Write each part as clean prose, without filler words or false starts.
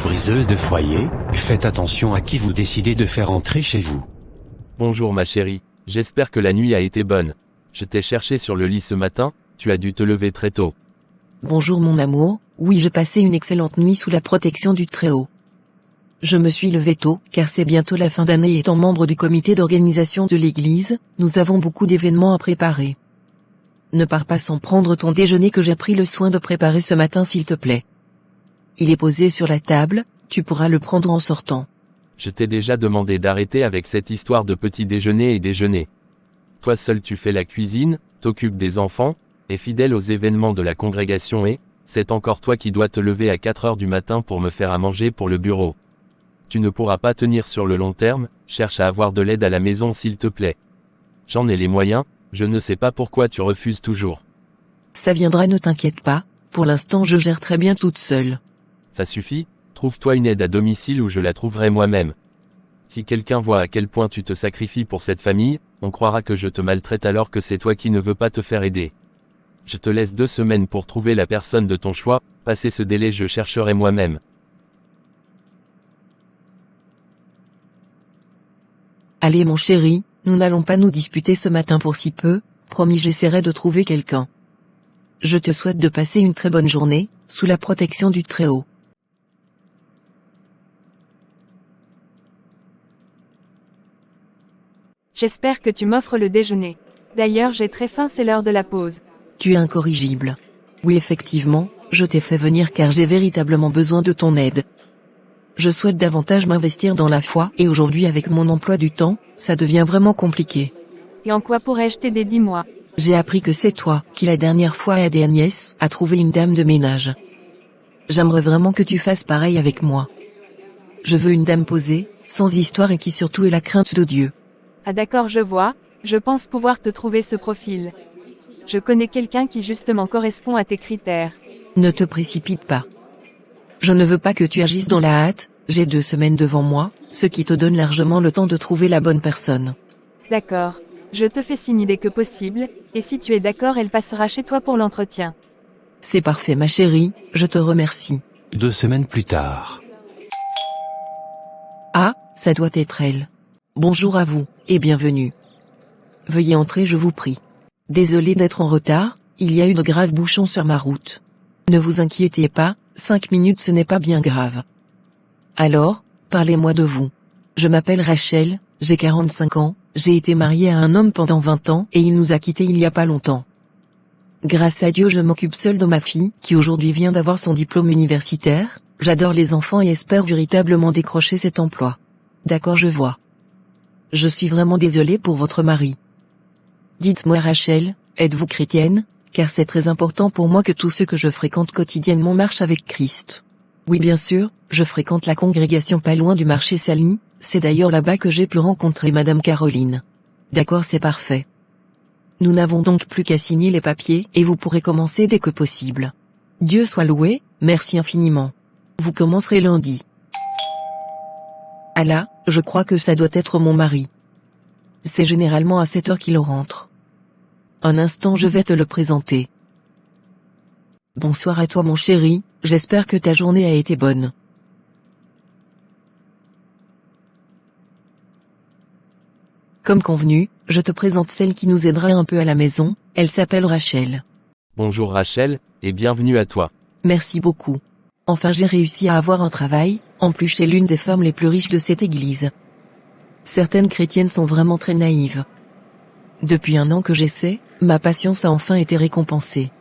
briseuse de foyer, faites attention à qui vous décidez de faire entrer chez vous. Bonjour ma chérie, j'espère que la nuit a été bonne. Je t'ai cherché sur le lit ce matin, tu as dû te lever très tôt. Bonjour mon amour, oui j'ai passé une excellente nuit sous la protection du Très-Haut. Je me suis levé tôt, car c'est bientôt la fin d'année et étant membre du comité d'organisation de l'église, nous avons beaucoup d'événements à préparer. Ne pars pas sans prendre ton déjeuner que j'ai pris le soin de préparer ce matin s'il te plaît. Il est posé sur la table, tu pourras le prendre en sortant. Je t'ai déjà demandé d'arrêter avec cette histoire de petit déjeuner et déjeuner. Toi seul tu fais la cuisine, t'occupes des enfants, es fidèle aux événements de la congrégation et, c'est encore toi qui dois te lever à 4 heures du matin pour me faire à manger pour le bureau. Tu ne pourras pas tenir sur le long terme, cherche à avoir de l'aide à la maison s'il te plaît. J'en ai les moyens, je ne sais pas pourquoi tu refuses toujours. Ça viendra, ne t'inquiète pas, pour l'instant je gère très bien toute seule. Ça suffit, trouve-toi une aide à domicile ou je la trouverai moi-même. Si quelqu'un voit à quel point tu te sacrifies pour cette famille, on croira que je te maltraite alors que c'est toi qui ne veux pas te faire aider. Je te laisse 2 semaines pour trouver la personne de ton choix, passé ce délai je chercherai moi-même. Allez mon chéri, nous n'allons pas nous disputer ce matin pour si peu, promis j'essaierai de trouver quelqu'un. Je te souhaite de passer une très bonne journée, sous la protection du Très-Haut. J'espère que tu m'offres le déjeuner. D'ailleurs j'ai très faim, c'est l'heure de la pause. Tu es incorrigible. Oui effectivement, je t'ai fait venir car j'ai véritablement besoin de ton aide. Je souhaite davantage m'investir dans la foi et aujourd'hui avec mon emploi du temps, ça devient vraiment compliqué. Et en quoi pourrais-je t'aider, dis-moi? J'ai appris que c'est toi qui la dernière fois a aidé Agnès à trouver une dame de ménage. J'aimerais vraiment que tu fasses pareil avec moi. Je veux une dame posée, sans histoire et qui surtout ait la crainte de Dieu. Ah d'accord, je vois, je pense pouvoir te trouver ce profil. Je connais quelqu'un qui justement correspond à tes critères. Ne te précipite pas. Je ne veux pas que tu agisses dans la hâte, j'ai 2 semaines devant moi, ce qui te donne largement le temps de trouver la bonne personne. D'accord. Je te fais signe dès que possible, et si tu es d'accord elle passera chez toi pour l'entretien. C'est parfait ma chérie, je te remercie. 2 semaines plus tard. Ah, ça doit être elle. Bonjour à vous, et bienvenue. Veuillez entrer je vous prie. Désolé d'être en retard, il y a eu de graves bouchons sur ma route. Ne vous inquiétez pas, 5 minutes ce n'est pas bien grave. Alors, parlez-moi de vous. Je m'appelle Rachel, j'ai 45 ans, j'ai été mariée à un homme pendant 20 ans et il nous a quittés il y a pas longtemps. Grâce à Dieu je m'occupe seule de ma fille qui aujourd'hui vient d'avoir son diplôme universitaire, j'adore les enfants et espère véritablement décrocher cet emploi. D'accord je vois. Je suis vraiment désolée pour votre mari. Dites-moi Rachel, êtes-vous chrétienne, car c'est très important pour moi que tous ceux que je fréquente quotidiennement marchent avec Christ. Oui bien sûr, je fréquente la congrégation pas loin du marché Sally, c'est d'ailleurs là-bas que j'ai pu rencontrer Madame Caroline. D'accord c'est parfait. Nous n'avons donc plus qu'à signer les papiers et vous pourrez commencer dès que possible. Dieu soit loué, merci infiniment. Vous commencerez lundi. Ah là, je crois que ça doit être mon mari. C'est généralement à 7 heures qu'il rentre. Un instant je vais te le présenter. Bonsoir à toi mon chéri, j'espère que ta journée a été bonne. Comme convenu, je te présente celle qui nous aidera un peu à la maison, elle s'appelle Rachel. Bonjour Rachel, et bienvenue à toi. Merci beaucoup. Enfin j'ai réussi à avoir un travail, en plus chez l'une des femmes les plus riches de cette église. Certaines chrétiennes sont vraiment très naïves. Depuis 1 an que j'essaie, ma patience a enfin été récompensée.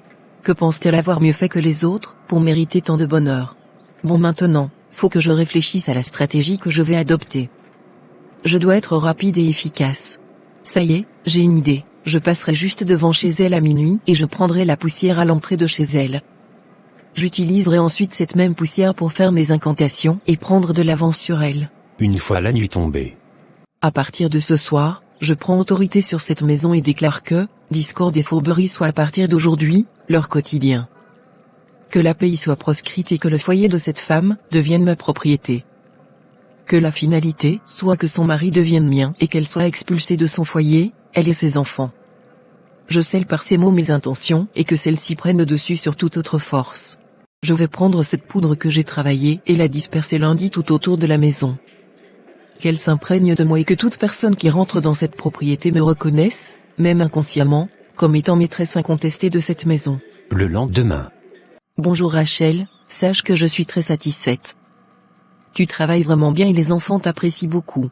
Que pense-t-elle avoir mieux fait que les autres, pour mériter tant de bonheur? Bon maintenant, faut que je réfléchisse à la stratégie que je vais adopter. Je dois être rapide et efficace. Ça y est, j'ai une idée, je passerai juste devant chez elle à minuit et je prendrai la poussière à l'entrée de chez elle. J'utiliserai ensuite cette même poussière pour faire mes incantations et prendre de l'avance sur elle. Une fois la nuit tombée. À partir de ce soir, je prends autorité sur cette maison et déclare que, discorde et fourberie soit à partir d'aujourd'hui, leur quotidien. Que la paix y soit proscrite et que le foyer de cette femme devienne ma propriété. Que la finalité soit que son mari devienne mien et qu'elle soit expulsée de son foyer, elle et ses enfants. Je scelle par ces mots mes intentions et que celles-ci prennent le dessus sur toute autre force. Je vais prendre cette poudre que j'ai travaillée et la disperser lundi tout autour de la maison. Qu'elle s'imprègne de moi et que toute personne qui rentre dans cette propriété me reconnaisse, même inconsciemment, comme étant maîtresse incontestée de cette maison. Le lendemain. Bonjour Rachel, sache que je suis très satisfaite. Tu travailles vraiment bien et les enfants t'apprécient beaucoup.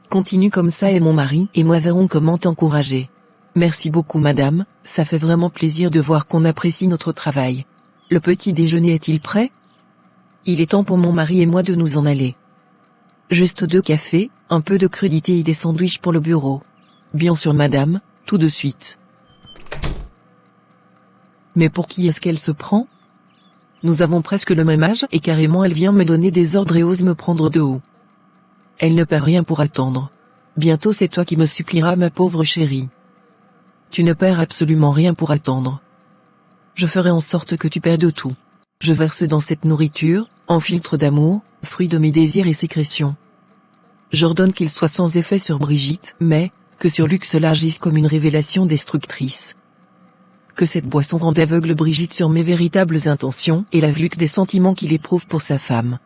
Continue comme ça et mon mari et moi verrons comment t'encourager. Merci beaucoup madame, ça fait vraiment plaisir de voir qu'on apprécie notre travail. Le petit déjeuner est-il prêt? Il est temps pour mon mari et moi de nous en aller. Juste 2 cafés, un peu de crudité et des sandwichs pour le bureau. Bien sûr madame, tout de suite. Mais pour qui est-ce qu'elle se prend? Nous avons presque le même âge et carrément elle vient me donner des ordres et ose me prendre de haut. Elle ne perd rien pour attendre. Bientôt c'est toi qui me supplieras ma pauvre chérie. Tu ne perds absolument rien pour attendre. Je ferai en sorte que tu perdes tout. Je verse dans cette nourriture, en filtre d'amour, fruit de mes désirs et sécrétions. J'ordonne qu'il soit sans effet sur Brigitte, mais, que sur Luc cela agisse comme une révélation destructrice. Que cette boisson rende aveugle Brigitte sur mes véritables intentions et lave Luc des sentiments qu'il éprouve pour sa femme.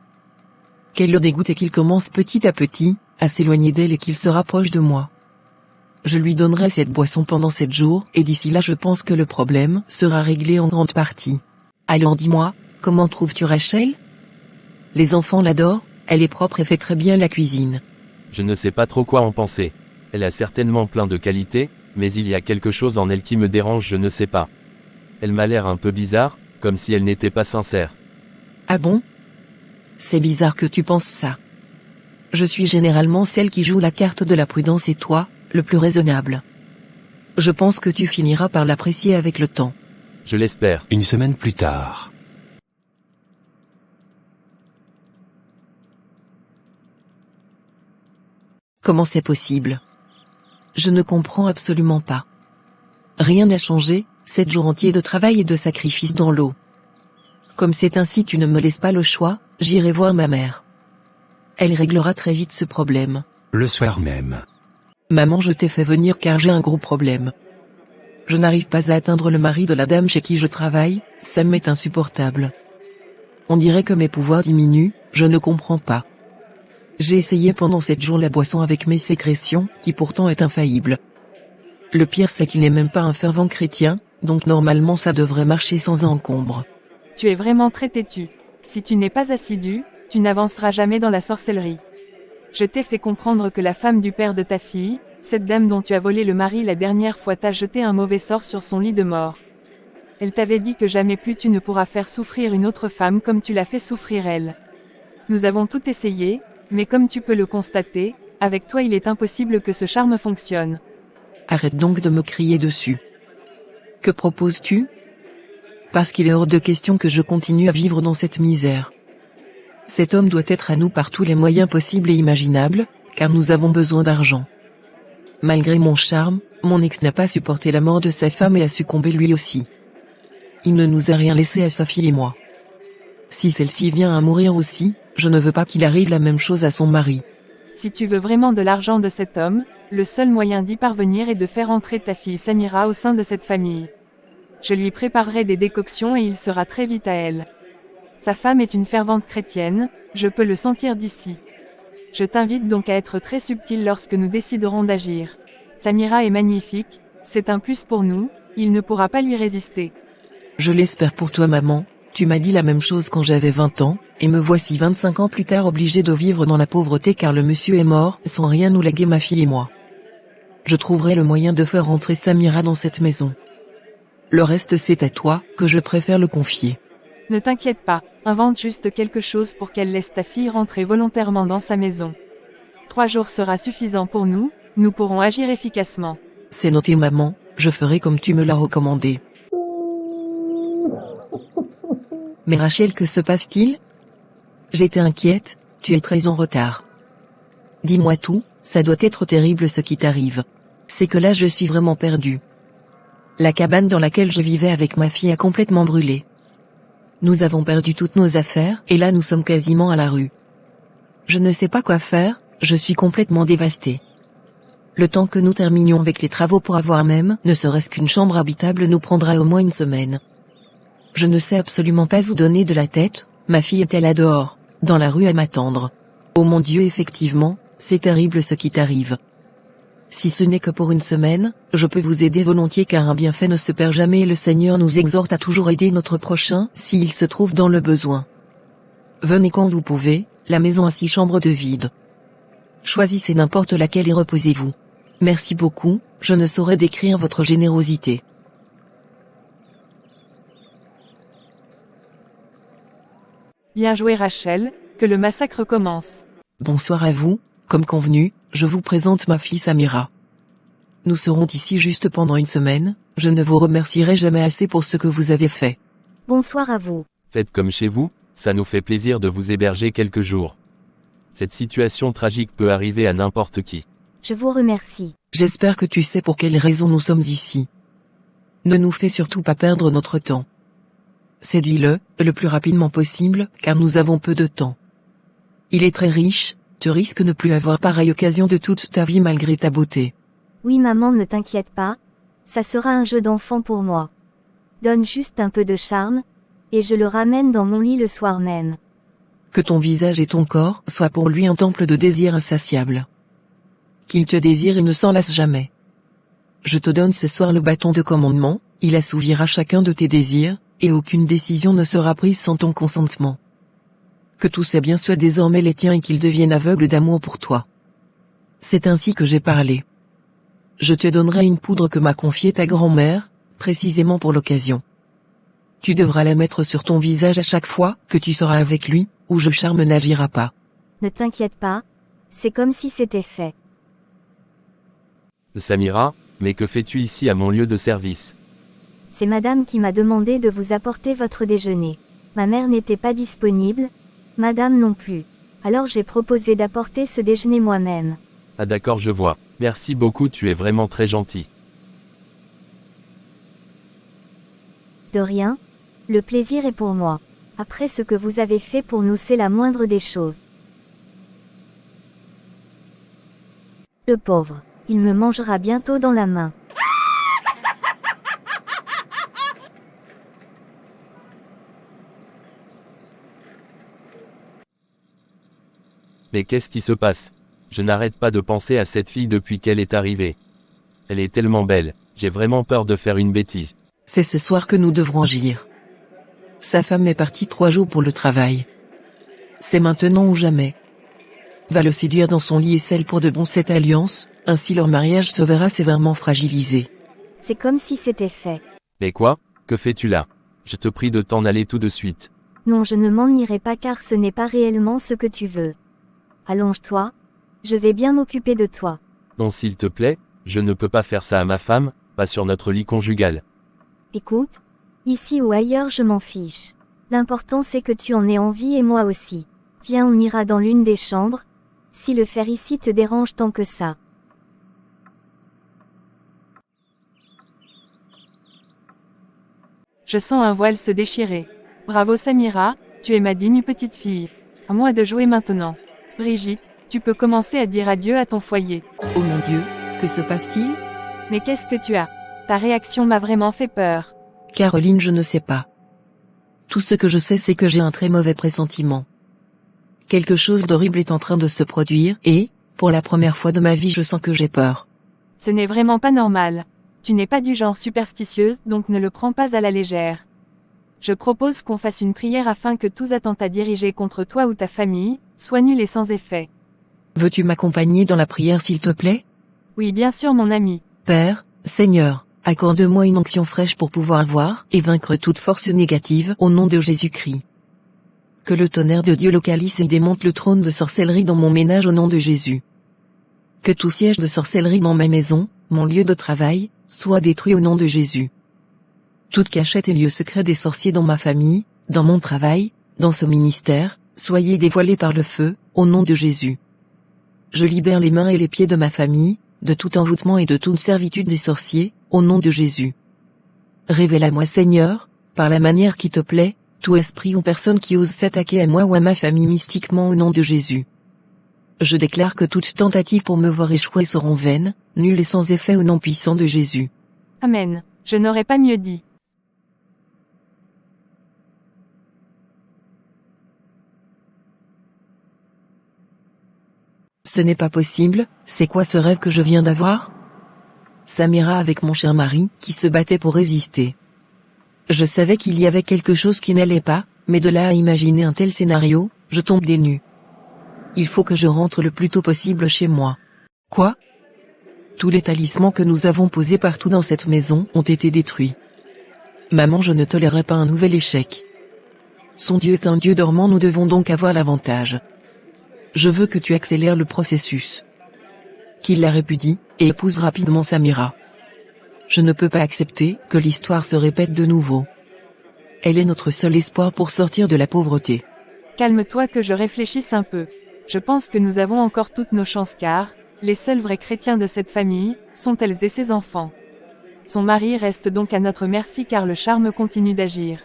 Qu'elle le dégoûte et qu'il commence petit à petit, à s'éloigner d'elle et qu'il se rapproche de moi. Je lui donnerai cette boisson pendant 7 jours, et d'ici là je pense que le problème sera réglé en grande partie. Alors dis-moi, comment trouves-tu Rachel? Les enfants l'adorent, elle est propre et fait très bien la cuisine. Je ne sais pas trop quoi en penser. Elle a certainement plein de qualités, mais il y a quelque chose en elle qui me dérange, je ne sais pas. Elle m'a l'air un peu bizarre, comme si elle n'était pas sincère. Ah bon? C'est bizarre que tu penses ça. Je suis généralement celle qui joue la carte de la prudence et toi, le plus raisonnable. Je pense que tu finiras par l'apprécier avec le temps. Je l'espère. Une semaine plus tard. Comment c'est possible? Je ne comprends absolument pas. Rien n'a changé, 7 jours entiers de travail et de sacrifice dans l'eau. Comme c'est ainsi tu ne me laisses pas le choix, j'irai voir ma mère. Elle réglera très vite ce problème. Le soir même. Maman, je t'ai fait venir car j'ai un gros problème. Je n'arrive pas à atteindre le mari de la dame chez qui je travaille, ça m'est insupportable. On dirait que mes pouvoirs diminuent, je ne comprends pas. J'ai essayé pendant 7 jours la boisson avec mes sécrétions, qui pourtant est infaillible. Le pire c'est qu'il n'est même pas un fervent chrétien, donc normalement ça devrait marcher sans encombre. Tu es vraiment très têtu. Si tu n'es pas assidu, tu n'avanceras jamais dans la sorcellerie. Je t'ai fait comprendre que la femme du père de ta fille, cette dame dont tu as volé le mari la dernière fois, t'a jeté un mauvais sort sur son lit de mort. Elle t'avait dit que jamais plus tu ne pourras faire souffrir une autre femme comme tu l'as fait souffrir elle. Nous avons tout essayé, mais comme tu peux le constater, avec toi il est impossible que ce charme fonctionne. Arrête donc de me crier dessus. Que proposes-tu? Parce qu'il est hors de question que je continue à vivre dans cette misère. Cet homme doit être à nous par tous les moyens possibles et imaginables, car nous avons besoin d'argent. Malgré mon charme, mon ex n'a pas supporté la mort de sa femme et a succombé lui aussi. Il ne nous a rien laissé à sa fille et moi. Si celle-ci vient à mourir aussi, je ne veux pas qu'il arrive la même chose à son mari. Si tu veux vraiment de l'argent de cet homme, le seul moyen d'y parvenir est de faire entrer ta fille Samira au sein de cette famille. Je lui préparerai des décoctions et il sera très vite à elle. Sa femme est une fervente chrétienne, je peux le sentir d'ici. Je t'invite donc à être très subtil lorsque nous déciderons d'agir. Samira est magnifique, c'est un plus pour nous, il ne pourra pas lui résister. Je l'espère pour toi maman, tu m'as dit la même chose quand j'avais 20 ans, et me voici 25 ans plus tard obligé de vivre dans la pauvreté car le monsieur est mort sans rien nous léguer ma fille et moi. Je trouverai le moyen de faire entrer Samira dans cette maison. Le reste c'est à toi que je préfère le confier. Ne t'inquiète pas, invente juste quelque chose pour qu'elle laisse ta fille rentrer volontairement dans sa maison. 3 jours sera suffisant pour nous, nous pourrons agir efficacement. C'est noté maman, je ferai comme tu me l'as recommandé. Mais Rachel, que se passe-t-il? J'étais inquiète, tu es très en retard. Dis-moi tout, ça doit être terrible ce qui t'arrive. C'est que là je suis vraiment perdue. La cabane dans laquelle je vivais avec ma fille a complètement brûlé. Nous avons perdu toutes nos affaires et là nous sommes quasiment à la rue. Je ne sais pas quoi faire, je suis complètement dévastée. Le temps que nous terminions avec les travaux pour avoir même ne serait-ce qu'une chambre habitable nous prendra au moins 1 semaine. Je ne sais absolument pas où donner de la tête, ma fille est-elle là dehors, dans la rue à m'attendre. Oh mon Dieu, effectivement, c'est terrible ce qui t'arrive. Si ce n'est que pour une semaine, je peux vous aider volontiers car un bienfait ne se perd jamais et le Seigneur nous exhorte à toujours aider notre prochain s'il se trouve dans le besoin. Venez quand vous pouvez, la maison a 6 chambres de vide. Choisissez n'importe laquelle et reposez-vous. Merci beaucoup, je ne saurais décrire votre générosité. Bien joué Rachel, que le massacre commence. Bonsoir à vous, comme convenu, je vous présente ma fille Samira. Nous serons ici juste pendant une semaine, je ne vous remercierai jamais assez pour ce que vous avez fait. Bonsoir à vous. Faites comme chez vous, ça nous fait plaisir de vous héberger quelques jours. Cette situation tragique peut arriver à n'importe qui. Je vous remercie. J'espère que tu sais pour quelle raison nous sommes ici. Ne nous fais surtout pas perdre notre temps. Séduis-le, le plus rapidement possible, car nous avons peu de temps. Il est très riche, tu risques de ne plus avoir pareille occasion de toute ta vie malgré ta beauté. Oui maman, ne t'inquiète pas, ça sera un jeu d'enfant pour moi. Donne juste un peu de charme, et je le ramène dans mon lit le soir même. Que ton visage et ton corps soient pour lui un temple de désir insatiable. Qu'il te désire et ne s'en lasse jamais. Je te donne ce soir le bâton de commandement, il assouvira chacun de tes désirs, et aucune décision ne sera prise sans ton consentement. Que tous ces biens soient désormais les tiens et qu'ils deviennent aveugles d'amour pour toi. C'est ainsi que j'ai parlé. Je te donnerai une poudre que m'a confiée ta grand-mère, précisément pour l'occasion. Tu devras la mettre sur ton visage à chaque fois que tu seras avec lui, ou je charme n'agira pas. Ne t'inquiète pas, c'est comme si c'était fait. Samira, mais que fais-tu ici à mon lieu de service? C'est madame qui m'a demandé de vous apporter votre déjeuner. Ma mère n'était pas disponible, madame non plus. Alors j'ai proposé d'apporter ce déjeuner moi-même. Ah d'accord, je vois. Merci beaucoup, tu es vraiment très gentil. De rien, le plaisir est pour moi. Après ce que vous avez fait pour nous, c'est la moindre des choses. Le pauvre, il me mangera bientôt dans la main. Mais qu'est-ce qui se passe? Je n'arrête pas de penser à cette fille depuis qu'elle est arrivée. Elle est tellement belle, j'ai vraiment peur de faire une bêtise. C'est ce soir que nous devrons agir. Sa femme est partie 3 jours pour le travail. C'est maintenant ou jamais. Va le séduire dans son lit et scelle pour de bon cette alliance, ainsi leur mariage se verra sévèrement fragilisé. C'est comme si c'était fait. Mais quoi? Que fais-tu là? Je te prie de t'en aller tout de suite. Non, je ne m'en irai pas car ce n'est pas réellement ce que tu veux. Allonge-toi, je vais bien m'occuper de toi. Non s'il te plaît, je ne peux pas faire ça à ma femme, pas sur notre lit conjugal. Écoute, ici ou ailleurs je m'en fiche. L'important c'est que tu en aies envie et moi aussi. Viens, on ira dans l'une des chambres, si le faire ici te dérange tant que ça. Je sens un voile se déchirer. Bravo Samira, tu es ma digne petite fille. À moi de jouer maintenant. Brigitte, tu peux commencer à dire adieu à ton foyer. Oh mon Dieu, que se passe-t-il? Mais qu'est-ce que tu as? Ta réaction m'a vraiment fait peur. Caroline, je ne sais pas. Tout ce que je sais, c'est que j'ai un très mauvais pressentiment. Quelque chose d'horrible est en train de se produire et, pour la première fois de ma vie, je sens que j'ai peur. Ce n'est vraiment pas normal. Tu n'es pas du genre superstitieuse, donc ne le prends pas à la légère. Je propose qu'on fasse une prière afin que tous attentats dirigés contre toi ou ta famille soient nuls et sans effet. Veux-tu m'accompagner dans la prière s'il te plaît? Oui, bien sûr mon ami. Père, Seigneur, accorde-moi une onction fraîche pour pouvoir voir et vaincre toute force négative au nom de Jésus-Christ. Que le tonnerre de Dieu localise et démonte le trône de sorcellerie dans mon ménage au nom de Jésus. Que tout siège de sorcellerie dans ma maison, mon lieu de travail, soit détruit au nom de Jésus. Toute cachette et lieu secret des sorciers dans ma famille, dans mon travail, dans ce ministère, soyez dévoilés par le feu, au nom de Jésus. Je libère les mains et les pieds de ma famille, de tout envoûtement et de toute servitude des sorciers, au nom de Jésus. Révèle-moi Seigneur, par la manière qui te plaît, tout esprit ou personne qui ose s'attaquer à moi ou à ma famille mystiquement au nom de Jésus. Je déclare que toute tentative pour me voir échouer seront vaines, nulles et sans effet au nom puissant de Jésus. Amen. Je n'aurais pas mieux dit. Ce n'est pas possible, c'est quoi ce rêve que je viens d'avoir? Samira avec mon cher mari, qui se battait pour résister. Je savais qu'il y avait quelque chose qui n'allait pas, mais de là à imaginer un tel scénario, je tombe des nues. Il faut que je rentre le plus tôt possible chez moi. Quoi? Tous les talismans que nous avons posés partout dans cette maison ont été détruits. Maman, je ne tolérerai pas un nouvel échec. Son Dieu est un Dieu dormant, nous devons donc avoir l'avantage. Je veux que tu accélères le processus. Qu'il la répudie, et épouse rapidement Samira. Je ne peux pas accepter que l'histoire se répète de nouveau. Elle est notre seul espoir pour sortir de la pauvreté. Calme-toi que je réfléchisse un peu. Je pense que nous avons encore toutes nos chances car, les seuls vrais chrétiens de cette famille, sont elles et ses enfants. Son mari reste donc à notre merci car le charme continue d'agir.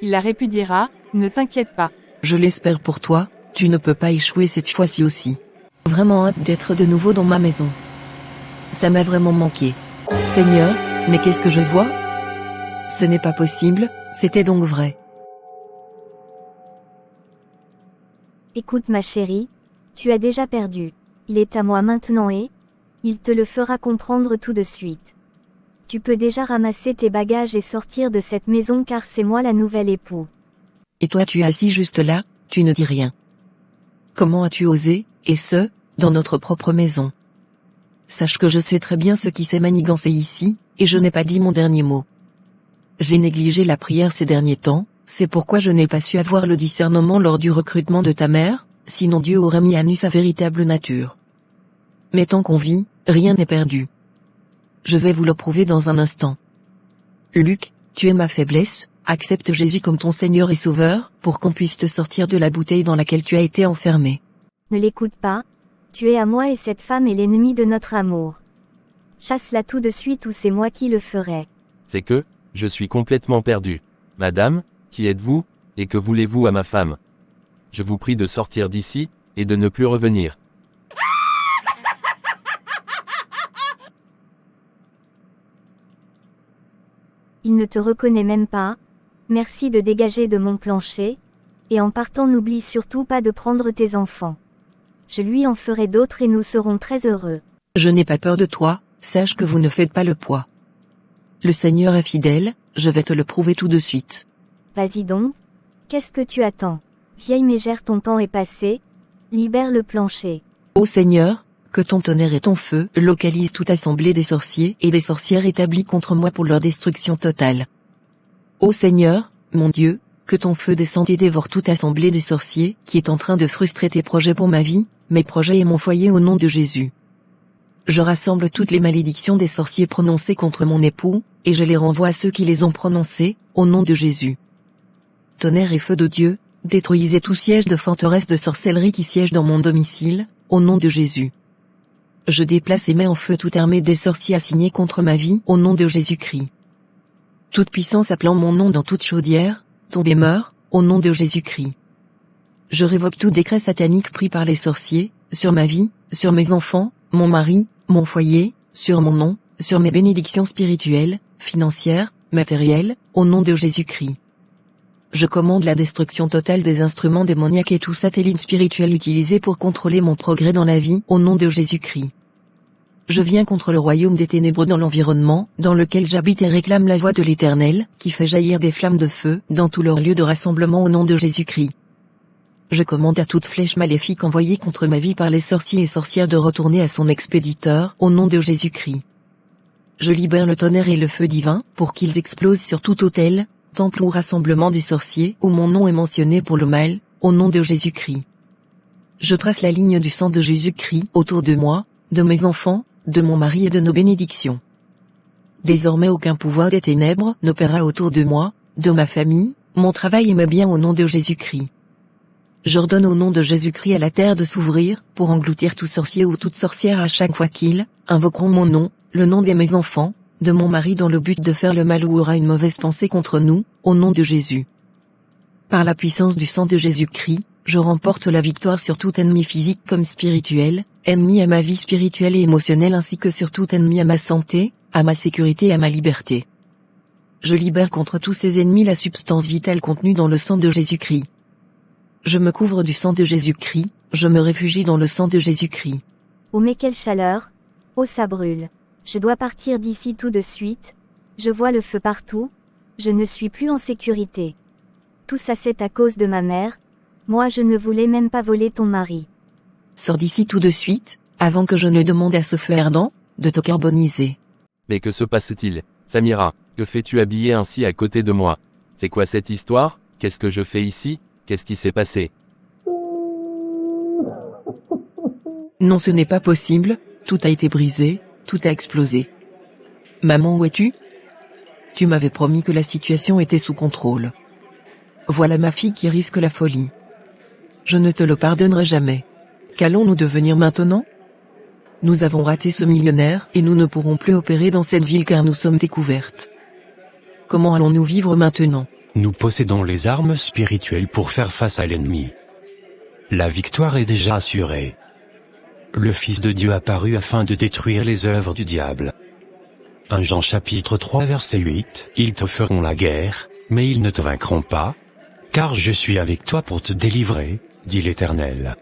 Il la répudiera, ne t'inquiète pas. Je l'espère pour toi, tu ne peux pas échouer cette fois-ci aussi. Vraiment hâte d'être de nouveau dans ma maison. Ça m'a vraiment manqué. Seigneur, mais qu'est-ce que je vois? Ce n'est pas possible, c'était donc vrai. Écoute ma chérie, tu as déjà perdu. Il est à moi maintenant et il te le fera comprendre tout de suite. Tu peux déjà ramasser tes bagages et sortir de cette maison car c'est moi la nouvelle époux. Et toi tu es assis juste là, tu ne dis rien. Comment as-tu osé, et ce, dans notre propre maison? Sache que je sais très bien ce qui s'est manigancé ici, et je n'ai pas dit mon dernier mot. J'ai négligé la prière ces derniers temps, c'est pourquoi je n'ai pas su avoir le discernement lors du recrutement de ta mère, sinon Dieu aurait mis à nu sa véritable nature. Mais tant qu'on vit, rien n'est perdu. Je vais vous le prouver dans un instant. Luc, tu es ma faiblesse, accepte Jésus comme ton Seigneur et Sauveur, pour qu'on puisse te sortir de la bouteille dans laquelle tu as été enfermé. Ne l'écoute pas, tu es à moi et cette femme est l'ennemi de notre amour. Chasse-la tout de suite ou c'est moi qui le ferai. C'est que, je suis complètement perdu. Madame, qui êtes-vous, et que voulez-vous à ma femme? Je vous prie de sortir d'ici, et de ne plus revenir. Il ne te reconnaît même pas. Merci de dégager de mon plancher. Et en partant n'oublie surtout pas de prendre tes enfants. Je lui en ferai d'autres et nous serons très heureux. Je n'ai pas peur de toi, sache que vous ne faites pas le poids. Le Seigneur est fidèle, je vais te le prouver tout de suite. Vas-y donc. Qu'est-ce que tu attends? Vieille mégère, ton temps est passé. Libère le plancher. Ô Seigneur, que ton tonnerre et ton feu localisent toute assemblée des sorciers et des sorcières établis contre moi pour leur destruction totale. Ô Seigneur, mon Dieu, que ton feu descende et dévore toute assemblée des sorciers qui est en train de frustrer tes projets pour ma vie, mes projets et mon foyer au nom de Jésus. Je rassemble toutes les malédictions des sorciers prononcées contre mon époux, et je les renvoie à ceux qui les ont prononcées, au nom de Jésus. Tonnerre et feu de Dieu, détruisez tout siège de forteresse de sorcellerie qui siège dans mon domicile, au nom de Jésus. Je déplace et mets en feu toute armée des sorciers assignés contre ma vie, au nom de Jésus-Christ. Toute puissance appelant mon nom dans toute chaudière, tombe et meurt, au nom de Jésus-Christ. Je révoque tout décret satanique pris par les sorciers, sur ma vie, sur mes enfants, mon mari, mon foyer, sur mon nom, sur mes bénédictions spirituelles, financières, matérielles, au nom de Jésus-Christ. Je commande la destruction totale des instruments démoniaques et tout satellite spirituel utilisé pour contrôler mon progrès dans la vie, au nom de Jésus-Christ. Je viens contre le royaume des ténébreux dans l'environnement, dans lequel j'habite et réclame la voix de l'Éternel, qui fait jaillir des flammes de feu, dans tous leurs lieux de rassemblement au nom de Jésus-Christ. Je commande à toute flèche maléfique envoyée contre ma vie par les sorciers et sorcières de retourner à son expéditeur, au nom de Jésus-Christ. Je libère le tonnerre et le feu divin, pour qu'ils explosent sur tout autel, temple ou rassemblement des sorciers, où mon nom est mentionné pour le mal, au nom de Jésus-Christ. Je trace la ligne du sang de Jésus-Christ autour de moi, de mes enfants, de mon mari et de nos bénédictions. Désormais aucun pouvoir des ténèbres n'opérera autour de moi, de ma famille, mon travail et mes biens au nom de Jésus-Christ. J'ordonne au nom de Jésus-Christ à la terre de s'ouvrir, pour engloutir tout sorcier ou toute sorcière à chaque fois qu'ils invoqueront mon nom, le nom de mes enfants, de mon mari dans le but de faire le mal ou aura une mauvaise pensée contre nous, au nom de Jésus. Par la puissance du sang de Jésus-Christ, je remporte la victoire sur tout ennemi physique comme spirituel, ennemi à ma vie spirituelle et émotionnelle ainsi que sur tout ennemi à ma santé, à ma sécurité et à ma liberté. Je libère contre tous ces ennemis la substance vitale contenue dans le sang de Jésus-Christ. Je me couvre du sang de Jésus-Christ, Je me réfugie dans le sang de Jésus-Christ. Oh mais quelle chaleur! Oh ça brûle! Je dois partir d'ici tout de suite. Je vois le feu partout. Je ne suis plus en sécurité. Tout ça c'est à cause de ma mère. Moi je ne voulais même pas voler ton mari. Sors d'ici tout de suite, avant que je ne demande à ce feu ardent, de te carboniser. Mais que se passe-t-il? Samira, que fais-tu habillée ainsi à côté de moi? C'est quoi cette histoire? Qu'est-ce que je fais ici? Qu'est-ce qui s'est passé? Non, ce n'est pas possible, tout a été brisé, tout a explosé. Maman, où es-tu? Tu m'avais promis que la situation était sous contrôle. Voilà ma fille qui risque la folie. Je ne te le pardonnerai jamais. Qu'allons-nous devenir maintenant? Nous avons raté ce millionnaire et nous ne pourrons plus opérer dans cette ville car nous sommes découvertes. Comment allons-nous vivre maintenant? Nous possédons les armes spirituelles pour faire face à l'ennemi. La victoire est déjà assurée. Le Fils de Dieu apparut afin de détruire les œuvres du diable. 1 Jean chapitre 3 verset 8, ils te feront la guerre, mais ils ne te vaincront pas, car je suis avec toi pour te délivrer, dit l'Éternel.